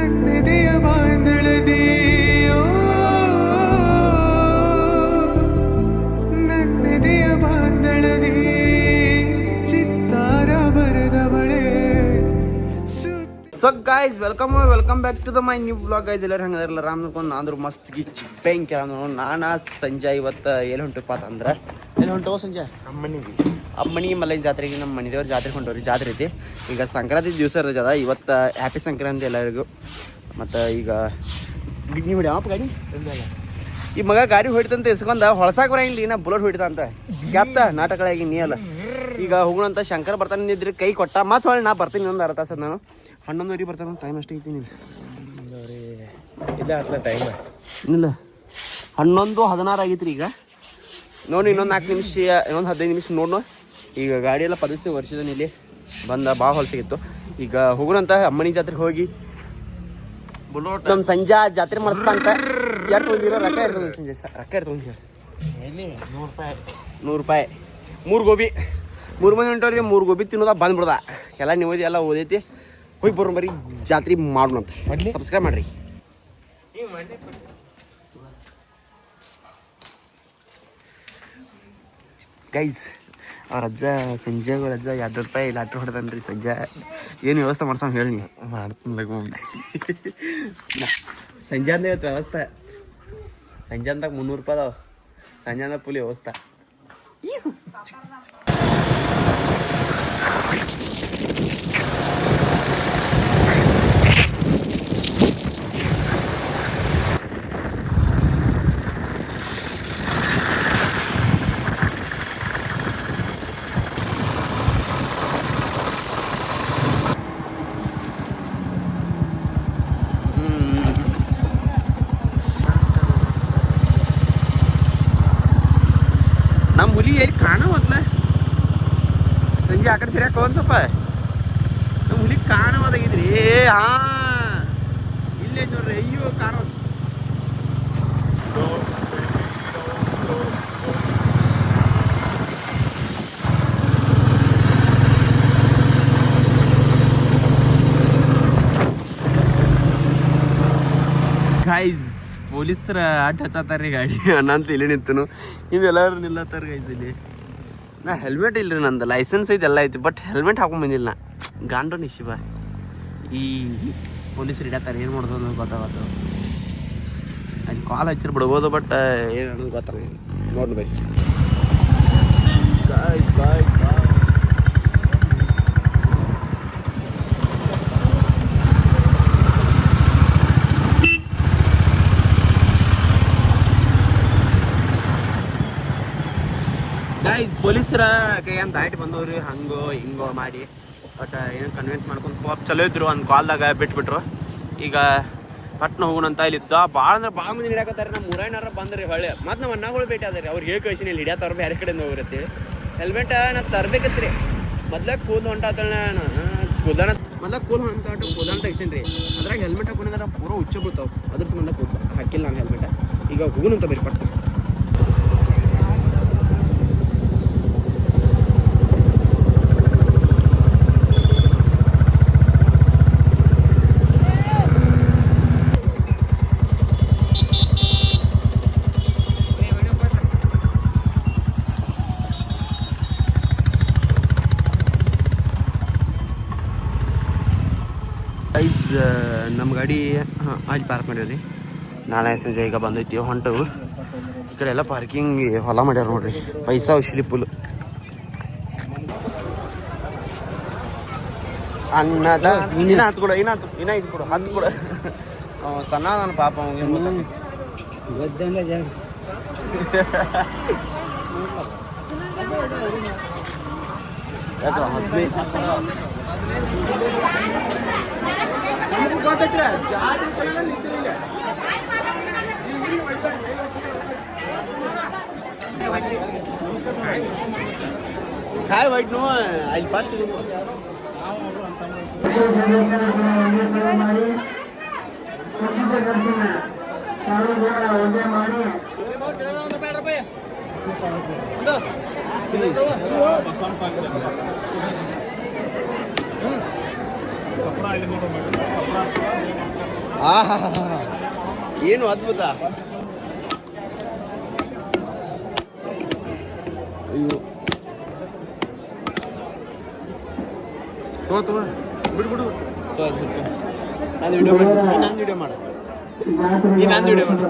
ನನ್ನೆದೆಯ ಬಾಂಧಳದಿ ನನ್ನೆದೆಯ ಬಾಂಧಳದಿ ಚಿತ್ತಾರ ಬರೆದವಳೆ. So guys welcome back to the my new vlog. Guys ಎಲ್ಲರೂ ಹಂಗದಿರಲ್ಲ ರಾಮ್ ನೋಡ್ಕೊಂಡು ನಾನು ಮಸ್ತ್ ಗಿಚ್ ಬೆಂಕಿ ನಾನು ಸಂಜೆ ಇವತ್ತು ಎಲ್ಲಿ ಹೊಂಟಪ್ಪ ಅಂದ್ರೆ ಎಲ್ಲಿ ಹೊಂಟೋ ಸಂಜೆ ಅಮ್ಮನಿಗೆ ಮಲ್ಲೈನ ಜಾತ್ರೆಗೆ ನಮ್ಮ ಮನೆದೇವ್ರ ಜಾತ್ರೆ ಹೊಂಟವ್ರಿ. ಜಾತ್ರೆ ಐತಿ ಈಗ ಸಂಕ್ರಾಂತಿ ದಿವಸ ಇರ್ತದ. ಇವತ್ತು ಹ್ಯಾಪಿ ಸಂಕ್ರಾಂತಿ ಎಲ್ಲರಿಗೂ. ಮತ್ತು ಈಗ ಗಿಡ್ನಿ ಹೊಡ್ಯಾವಪ್ಪ ಗಾಡಿ ಈ ಮಗ ಗಾಡಿ ಹೊಡಿತಂತ ಇಸ್ಕೊಂಡ ಹೊಳಸಾಕ ಬರಂಗಿಲ್ಲ. ನಾ ಬುಲೆಟ್ ಹೊಡಿತ ಅಂತ ಗ್ಯಾಪ್ತ ನಾಟಕಗಳಾಗಿ ನೀ ಅಲ್ಲ. ಈಗ ಹೋಗೋಣಂತ ಶಂಕರ್ ಬರ್ತಾನೆ ಇದ್ರಿ ಕೈ ಕೊಟ್ಟ ಮತ್ತೆ ಹೊಳ್ಳಿ ನಾ ಬರ್ತೀನಿ ಇನ್ನೊಂದು ಅರ್ಧ ತಾಸದ. ನಾನು 11:00 ಬರ್ತಾನೆ. ಟೈಮ್ ಅಷ್ಟೇ ಐತಿ ನೀನು ಇಲ್ಲ ಅಟ್ಲ ಟೈಮ್ ಇಲ್ಲ 11:16 ಆಗೈತ್ರಿ. ಈಗ ನೋಡಿ ಇನ್ನೊಂದು 4 ನಿಮಿಷ ಇನ್ನೊಂದು 15 ನಿಮಿಷ ನೋಡು. ಈಗ ಗಾಡಿ ಎಲ್ಲ ಪದಸಿ ವರ್ಷದ ಇಲ್ಲಿ ಬಂದ ಭಾಳ ಹೊಲಸಿಗಿತ್ತು. ಈಗ ಹೋಗೋಣಂತ ಅಮ್ಮನಿ ಜಾತ್ರೆಗೆ ಹೋಗಿ ನಮ್ಮ ಸಂಜೆ ಜಾತ್ರೆ ಮಾಡಿಸ್ತಾ ಅಂತ ಯಾರು ತೊಗೊಂಡಿರೋ ರೊಕ್ಕ ಇರ್ತದೆ. ಸಂಜೆ ರೊಕ್ಕ ಇರ್ತದೆ ₹100 3 ಗೋಬಿ 3 ಮಂದಿ ಹೊಂಟವ್ರಿ. 3 ಗೋಬಿ ತಿನ್ನೋದ ಬಂದ್ಬಿಡ್ದ. ಎಲ್ಲ ನಿಮ್ಮದಿ ಎಲ್ಲ ಓದೈತಿ. ಹೋಗಿ ಬರೋಣ ಬರೀ ಜಾತ್ರೆ ಮಾಡೋಣ ಅಂತ. ಸಬ್ಸ್ಕ್ರೈಬ್ ಮಾಡ್ರಿ ಗೈಸ್. ಅವ್ರ ಅಜ್ಜ ಸಂಜೆಗಳ ಅಜ್ಜ ₹2 ಲಾಟ್ರಿ ಹೊಡೆದನ್ರಿ. ಸಂಜೆ ಏನು ವ್ಯವಸ್ಥೆ ಮಾಡ್ಸೋ ಹೇಳಿ ಮಾಡ್ತೀನಿ ಸಂಜೆ ಅಂದ ಇವತ್ತು ವ್ಯವಸ್ಥೆ. ಸಂಜೆ ಅಂದಾಗ ₹300 ಅದಾವ. ಸಂಜೆ ಅಂದಾಗ ಫುಲ್ ವ್ಯವಸ್ಥೆ. ನಮ್ಮ ಹುಲಿ ಎಲ್ಲಿ ಕಾಣವತ್ಲ ಸಂಜೆ ಆ ಕಡೆ ಸರಿಯಾಕ ಒಂದಪ್ಪ. ನಮ್ಮ ಹುಲಿ ಕಾಣವಾದಾಗಿದ್ರಿ. ಇಲ್ಲೇ ನೋಡ್ರಿ. ಅಯ್ಯೋ ಕಾಣ ಗೈಸ್. ಪೊಲೀಸರ ಅಡ್ಡ ಹಚ್ಚತ್ತಾರ್ರಿ ಗಾಡಿ. ಅನ್ನಂತ ಇಲ್ಲಿ ನಿಂತನು ಇವೆಲ್ಲರೂ ನಿಲ್ಲತ್ತಾರ ಗೈಸ್ ಇಲ್ಲಿ. ನಾ ಹೆಲ್ಮೆಟ್ ಇಲ್ರಿ. ನಂದು ಲೈಸೆನ್ಸ್ ಐತೆ ಎಲ್ಲ ಐತಿ ಬಟ್ ಹೆಲ್ಮೆಟ್ ಹಾಕೊಂಡ್ ಬಂದಿಲ್ಲ. ಗಾಂಡು ನಿಶಿಬ ಈ ಪೊಲೀಸರು ಹಿಡಿಯತ್ತಾರೆ. ಏನು ಮಾಡೋದು ಅನ್ನೋದು ಗೊತ್ತಾಗತ್ತು. ಅಲ್ಲಿ ಕಾಲ್ ಹಚ್ಚಿರ್ ಬಿಡ್ಬೋದು ಬಟ್ ಏನು ಅನ್ನೋದು ಗೊತ್ತಾಗ ನೋಡಿ ಬೈ. ಗೈಸ್ ಪೊಲೀಸರ ಕೈಯಂತ ದಾಟಿ ಬಂದವ್ರಿ. ಹಂಗೋ ಹಿಂಗೋ ಮಾಡಿ ಬಟ್ ಏನು ಕನ್ವಿನ್ಸ್ ಮಾಡ್ಕೊಂಡು ಪಾಪ್ ಚಲೋ ಇದ್ರು. ಒಂದು ಕಾಲ್ದಾಗ ಬಿಟ್ಬಿಟ್ರು. ಈಗ ಪಟ್ನ ಹೋಗೋಣಂತ ಇಲ್ಲಿದ್ದ ಭಾಳ ಅಂದ್ರೆ ಭಾಳ ಮಂದಿ ಹಿಡಿಯಾಕತ್ತಾರೆ. ನಮ್ಮ ಊರಾಯನಾರ ಬಂದ್ರಿ ಹೊಳ್ಳಿ ಮತ್ತು ನಮ್ಮ ಅಣ್ಣಗಳು ಭೇಟಿ ಅದಾರೆ. ಅವ್ರು ಹೇಳಿ ಕಳಿಸಿನಿ ಇಲ್ಲಿ ಹಿಡಿಯತ್ತವ್ರು ಬೇರೆ ಕಡೆಯಿಂದ ಹೋಗಿರತ್ತಿ. ಹೆಲ್ಮೆಟ್ ನಾನು ತರ್ಬೇಕತ್ರಿ. ಮೊದ್ಲಾಗ ಕೂದಲು ಹೊಂಟಾತ ಕೂದಲ ಮೊದ್ಲಾಗ ಕೂದಲು ತೆಗ್ಸೀನಿ ರೀ. ಅದ್ರಾಗ ಹೆಲ್ಮೆಟ್ ಹಾಕೊಂಡಿದ್ರೆ ಪೂರ ಹುಚ್ಚ ಬೀಳ್ತಾವೆ. ಅದ್ರ ಸಂಬಂಧ ಹಾಕಿಲ್ಲ ನಾನು ಹೆಲ್ಮೆಟ್. ಈಗ ಹೋಗೋಣಂತ ಬರೀ ಪಟ್ನ. ನಮ್ಮ ಗಾಡಿ ಅಲ್ಲಿ ಪಾರ್ಕ್ ಮಾಡ್ಯಾರ ರೀ. ನಾಳೆ ಸಂಜೆ ಈಗ ಬಂದೈತಿ ಹೊಂಟವು. ಈ ಕಡೆ ಎಲ್ಲ ಪಾರ್ಕಿಂಗ್ ಹೊಲ ಮಾಡ್ಯಾರ ನೋಡ್ರಿ. ಪೈಸಾ ಉಶಿಲಿ ಫುಲ್. ಅನ್ನದ ಇನ್ನ ಹತ್ತು ಕೊಡ ಇನ್ನ ಇದು ಕೊಡು ಹತ್ತು ಕೊಡ. ಸಣ್ಣ ನನ್ನ ಪಾಪ काय वाईट नो आई फास्ट ಆಹಾ ಏನು ಅದ್ಭುತ. ಅಯ್ಯೋ ತಗೋ ಬಿಡು ಬಿಡು. ನಾನು ವಿಡಿಯೋ ಮಾಡಿ ನಂದು ವಿಡಿಯೋ ಮಾಡು. ನೀ ನಂದು ವಿಡಿಯೋ ಮಾಡು.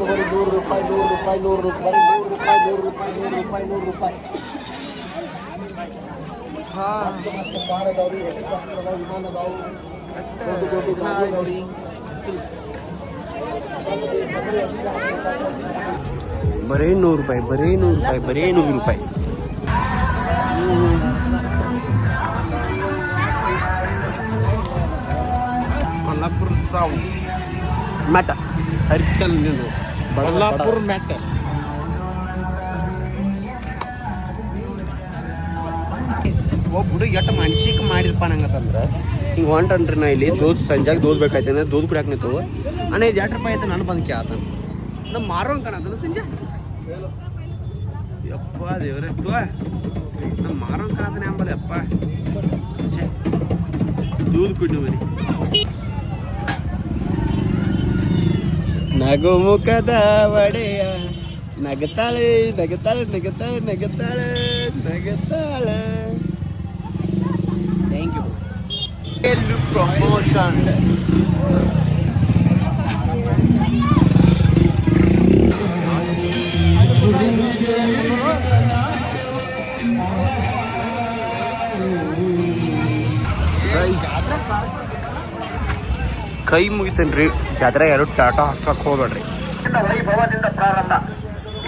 ತಗೋರಿ 100 ರೂಪಾಯಿ 100 ರೂಪಾಯಿ 100 ರೂಪಾಯಿ 100 ರೂಪಾಯಿ 100 ರೂಪಾಯಿ 100 ರೂಪಾಯಿ 100 ರೂಪಾಯಿ. ಮಸ್ತ್ ಮಸ್ತ್ ಕಾರ್ ಅದಾವ್ರಿ, ಹೆಲಿಕಾಪ್ಟರ್ ಅದಾವ, ವಿಮಾನ ಅದಾವು, ದೊಡ್ಡ ದೊಡ್ಡ ಗಾಡಿ ಅದಾವ್ರಿ. ಬರೀ 100 ರೂಪಾಯಿ, ಬರೀ 100 ರೂಪಾಯಿ, ಬರೀ 100 ರೂಪಾಯಿ. ಕೊಲ್ಲಾಪುರ ಸಾವು ಮ್ಯಾಟ ಹರಿತಲ್ ನೀನು ಬಳ್ಳಾಪುರ ಮ್ಯಾಟ. ಒಬ್ಬ ಹುಡುಗ ಎಷ್ಟು ಮಾನಸಿಕ ಮಾಡಿದಪ್ಪ ನಂಗಂತಂದ್ರೆ ಹಿಂಗೆ ಹೊಂಟನ್ರಿ ನಾ ಇಲ್ಲಿ ಸಂಜೆಗೆ ದೋಸ್ಬೇಕಾಯ್ತು ಅಂದ್ರೆ ದೋದ್ ಕುಡಿಯಾಕ ನಿಂತು ಅಣ್ಣ ಇದು 2 ರೂಪಾಯಿ ಆಯ್ತು ನಾನು ಬಂದು ಕೇಳ್ತ ನಮ್ಮ ಮಾರೋನ್ ಕಾಣತ್ತಲ್ಲ ಸಂಜೆ. ಯಪ್ಪ ದೇವ್ರೆ ನಮ್ಮ ಮಾರೋನ್ ಕಾಣತಾನೆ ಅಂಬಲ್ಲ ಯಪ್ಪ. ದೂದ್ ಕುಡಿ ಬರೀ ನಗು ಮುಖದ ಒಡೆಯ ನಗತಾಳೆ ನಗತಾಳೆ ನಗತಾಳೆ ನಗತಾಳೆ ನಗತಾಳೆ. Thank you. ಎಲ್ಲು ಪ್ರಮೋಷನ್ ಕೈ ಮುಗಿತೇನ್ರಿ. ಜಾತ್ರೆ ಯಾರು ಟಾಟಾ ಹಾಕ್ಸಕ್ ಹೋಗ್ಬೇಡ್ರಿ. ವೈಭವದಿಂದ ಪ್ರಾರಂಭ,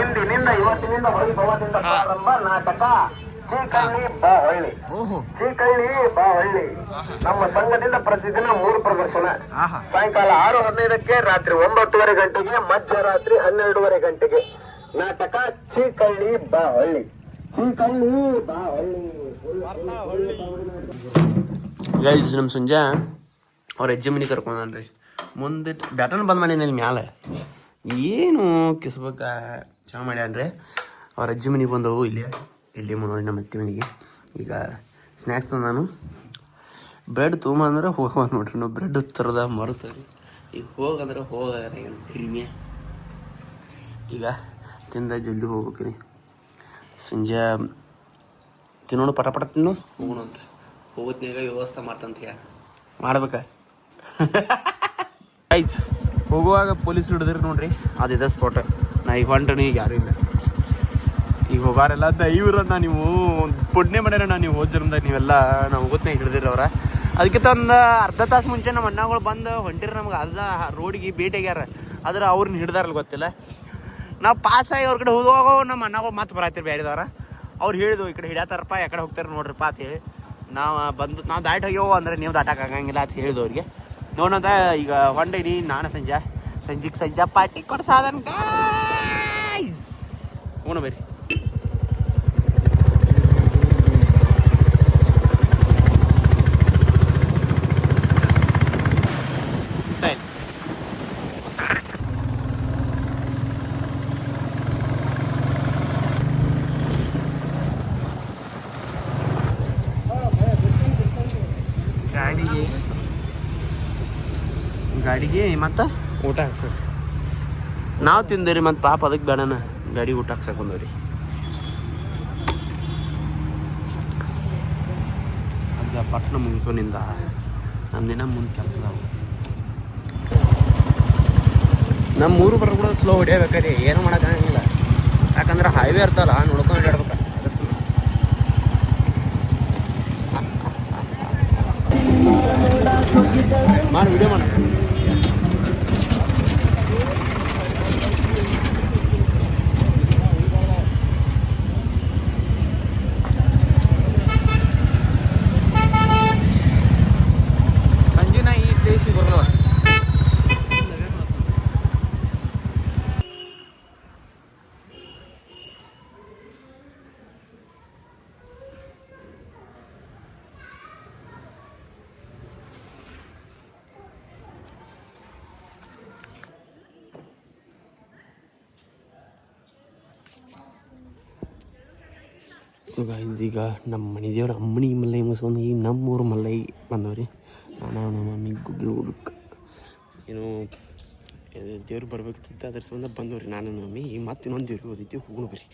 ಇಂದಿನಿಂದ ಇವತ್ತಿನಿಂದ ವೈಭವದಿಂದ ಪ್ರಾರಂಭ. ನಾಟಕ ಚೀಕಳ್ಳಿ ಬಾ ಹಳ್ಳಿ, ಚೀಕಳ್ಳಿ ಬಾ ಹಳ್ಳಿ. ನಮ್ಮ ಸಂಘದಿಂದ ಪ್ರತಿದಿನ 3 ಪ್ರದರ್ಶನ. ಸಾಯಂಕಾಲ 6:15ಕ್ಕೆ, ರಾತ್ರಿ 9:30 ಗಂಟೆಗೆ, ಮಧ್ಯರಾತ್ರಿ 12:30 ಗಂಟೆಗೆ. ನಾಟಕ ಚೀಕಳ್ಳಿ ಬಾ ಹಳ್ಳಿ, ಚೀಕಳ್ಳಿ ಬಾ ಹಳ್ಳಿ. ಗೈಸ್ ನಮ್ಮ ಸಂಜೆ ಅವ್ರ ಅಜ್ಜಿ ಮನೆ ಕರ್ಕೊಂಡ್ರಿ. ಮುಂದೆ ಬ್ಯಾಟನ್ ಬಂದ್ ಮಾಡಿನಲ್ಲಿ ಮ್ಯಾಲೆ ಏನು ಕಿಸ್ಬೇಕ ಚಾ ಮಾಡ್ಯಾನ್ರಿ. ಅವ್ರ ಅಜ್ಜಿ ಮನೆಗೆ ಬಂದವು ಇಲ್ಲಿ ನೋಡಿ ನಮ್ಮ ಅತ್ತಿ ಮನೆಗೆ. ಈಗ ಸ್ನ್ಯಾಕ್ಸ್ ನಾನು ಬ್ರೆಡ್ ತೊಗೊಂಬಂದ್ರೆ ಹೋಗವ ನೋಡ್ರಿ. ನಾವು ಬ್ರೆಡ್ ತರದ ಮರುತ್ತೀವಿ. ಈಗ ಹೋಗಂದ್ರೆ ಏನು ಕ್ರೀಮಿ. ಈಗ ತಿಂದ ಜಲ್ದಿ ಹೋಗ್ಬೇಕ್ರಿ. ಸಂಜೆ ತಿನ್ನೋಣ ಪಟ ಪಟ ತಿನ್ನು ಹೋಗೋಣ ಅಂತ. ಹೋಗೋದ್ನಾಗ ವ್ಯವಸ್ಥೆ ಮಾಡ್ತಂತ ಮಾಡ್ಬೇಕ. ಆಯ್ತು ಹೋಗುವಾಗ ಪೊಲೀಸ್ ಹಿಡಿದ್ರಿ ನೋಡ್ರಿ. ಅದಿದೆ ಸ್ಪಾಟ್. ನಾ ಈಗ ಹೊಂಟನಿ, ಈಗ ಯಾರು ಇಲ್ಲ. ಈಗ ಹೋಗಾರೆಲ್ಲ ದೈವ್ರನ್ನ ನೀವು ಪುಣ್ಯ ಮಾಡ್ಯಾರಣ್ಣ. ನೀವು ಹೋದ ಜನ್ಮದಾಗ ನೀವೆಲ್ಲ ನಾವು ಹೋಗೋದ್ನಾಗ ಹಿಡಿದಿರಿ ಅವ್ರ. ಅದಕ್ಕಿಂತ ಒಂದು ಅರ್ಧ ತಾಸು ಮುಂಚೆ ನಮ್ಮ ಅಣ್ಣಗಳು ಬಂದು ಹೊಂಟಿರಿ. ನಮ್ಗೆ ಅರ್ಧ ರೋಡಿಗೆ ಭೇಟಿಯಾಗ್ಯಾರ. ಆದ್ರೆ ಅವ್ರನ್ನ ಹಿಡ್ದಾರಲ್ಲ ಗೊತ್ತಿಲ್ಲ. ನಾವು ಪಾಸಾಗಿ ಅವ್ರ ಕಡೆ ಹೋಗುವಾಗ ನಮ್ಮ ಅಣ್ಣಗಳು ಮತ್ತೆ ಬರತ್ತೀರಿ ಬೇರೆದವ್ರ. ಅವ್ರು ಹೇಳಿದ್ವು ಈ ಕಡೆ ಹಿಡಿಯತ್ತಾರಪ್ಪ, ಯಾಕಡೆ ಹೋಗ್ತಾರೆ ನೋಡ್ರಿಪ್ಪ ಅಂತ ಹೇಳಿ. ನಾವು ದಾಟ್ ಹೋಗ್ಯವು ಅಂದ್ರೆ ನೀವು ದಾಟಕ್ಕೆ ಆಗಂಗಿಲ್ಲ ಅಂತ ಹೇಳಿದ್ವು ಅವ್ರಿಗೆ. ನೋಡೋದ ಈಗ ಹೊಂಡೀನಿ ನಾನು ಸಂಜೆ ಪಾರ್ಟಿ ಕೊಡ್ಸಾದನ್ ಗಾಯ್ಸ್. ಹೋಣ ಬರ್ರಿ. ಗಾಡಿಗೆ ಮತ್ತು ಊಟ ಹಾಕ್ಸರ್ ನಾವು ತಿಂದೇರಿ. ಮತ್ತು ಪಾಪ ಅದಕ್ಕೆ ಬೇಡನ ಗಾಡಿ ಊಟ ಹಾಕ್ಸಕ್ಕೆ ಬಂದವ್ರಿ. ಅದ ಪಟ್ನ ಮುಗಿಸೋನಿಂದ ನಮ್ದಿನ ಮುಂದೆ ಕೆಲಸದಾವು. ನಮ್ಮ ಊರು ಬರೋ ಕೂಡ ಸ್ಲೋ ಹೊಡಿಯಬೇಕಾದ್ರೆ ಏನು ಮಾಡೋಕ್ಕಾಗಂಗಿಲ್ಲ. ಯಾಕಂದ್ರೆ ಹೈವೇ ಇರ್ತಲ್ಲ, ನೋಡ್ಕೊಂಡು ಓಡಾಡ್ಬೇಕು. ಮಾಡಿ ವಿಡಿಯೋ ಮಾಡ. ಸಂಜೆನ ಈ ಪ್ಲೇಸಿಗೆ ಬರಲ್ಲ. ಸೊ ಗಾಯ್ಸ್ ಈಗ ನಮ್ಮ ಮನೆ ದೇವ್ರ ಅಮ್ಮನಿ ಮಲ್ಲೈ ಮುಗಿಸ್ಕೊಂಡು ಈಗ ನಮ್ಮೂರು ಮಲ್ಲೈ ಬಂದವ್ರಿ. ನಾನು ನಮ್ಮ ಮಮ್ಮಿ ಗುಬ್ಲು ಹುಡುಕ್ ಏನು ದೇವ್ರು ಬರ್ಬೇಕಿತ್ತು ಅದ್ರ ಸಂಬಂಧ ಬಂದವ್ರಿ ನಾನು ನಮ್ಮ ಮಮ್ಮಿ. ಈಗ ಮತ್ತೆ ಇನ್ನೊಂದು ದೇವ್ರಿಗೆ ಹೋದಿದ್ದೀವಿ ಹೋಗೋಣ ಬರ್ರಿ.